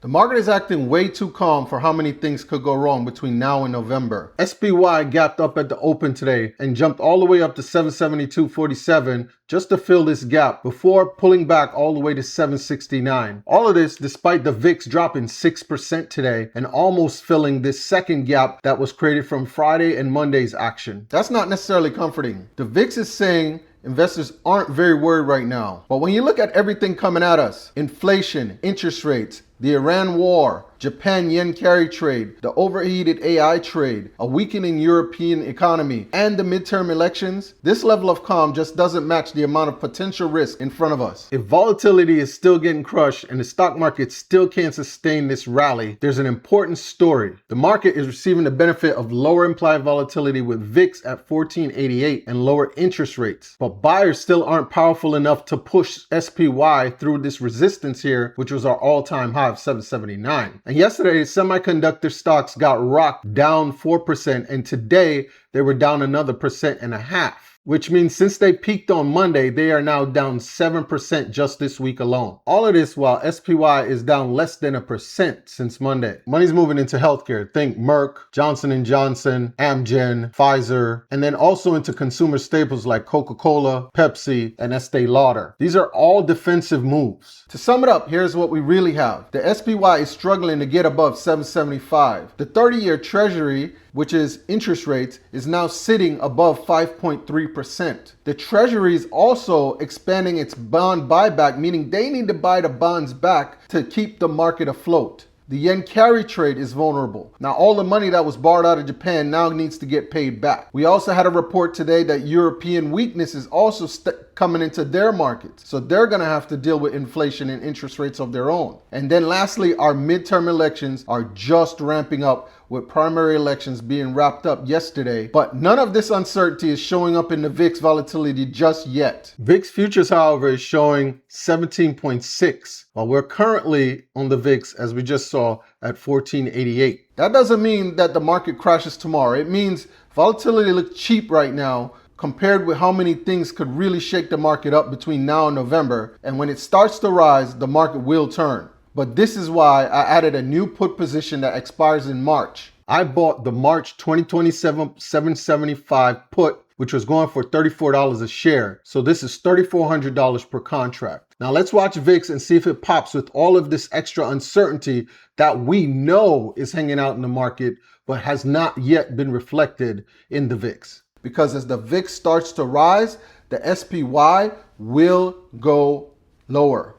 The market is acting way too calm for how many things could go wrong between now and November. SPY gapped up at the open today and jumped all the way up to 772.47 just to fill this gap before pulling back all the way to 769. All of this despite the VIX dropping 6% today and almost filling this second gap that was created from Friday and Monday's action. That's not necessarily comforting. The VIX is saying investors aren't very worried right now. But when you look at everything coming at us, inflation, interest rates, the Iran war, Japan yen carry trade, the overheated AI trade, a weakening European economy, and the midterm elections, this level of calm just doesn't match the amount of potential risk in front of us. If volatility is still getting crushed and the stock market still can't sustain this rally, there's an important story. The market is receiving the benefit of lower implied volatility with VIX at 1488 and lower interest rates. But buyers still aren't powerful enough to push SPY through this resistance here, which was our all-time high of 779. And yesterday, semiconductor stocks got rocked down 4%, and today they were down another 1.5%. Which means since they peaked on Monday, they are now down 7% just this week alone. All of this while SPY is down less than 1% since Monday. Money's moving into healthcare. Think Merck, Johnson & Johnson, Amgen, Pfizer, and then also into consumer staples like Coca-Cola, Pepsi, and Estee Lauder. These are all defensive moves. To sum it up, here's what we really have. The SPY is struggling to get above 775. The 30-year Treasury, which is interest rates, is now sitting above 5.3%. The Treasury is also expanding its bond buyback, meaning they need to buy the bonds back to keep the market afloat. The yen carry trade is vulnerable. Now, all the money that was borrowed out of Japan now needs to get paid back. We also had a report today that European weakness is also coming into their markets. So they're going to have to deal with inflation and interest rates of their own. And then lastly, our midterm elections are just ramping up, with primary elections being wrapped up yesterday. But none of this uncertainty is showing up in the VIX volatility just yet. VIX futures, however, is showing 17.6, while we're currently on the VIX, as we just saw, at 1488. That doesn't mean that the market crashes tomorrow. It means volatility looks cheap right now compared with how many things could really shake the market up between now and November. And when it starts to rise, the market will turn. But this is why I added a new put position that expires in March. I bought the March 2027 775 put, which was going for $34 a share. So this is $3,400 per contract. Now let's watch VIX and see if it pops with all of this extra uncertainty that we know is hanging out in the market, but has not yet been reflected in the VIX. Because as the VIX starts to rise, the SPY will go lower.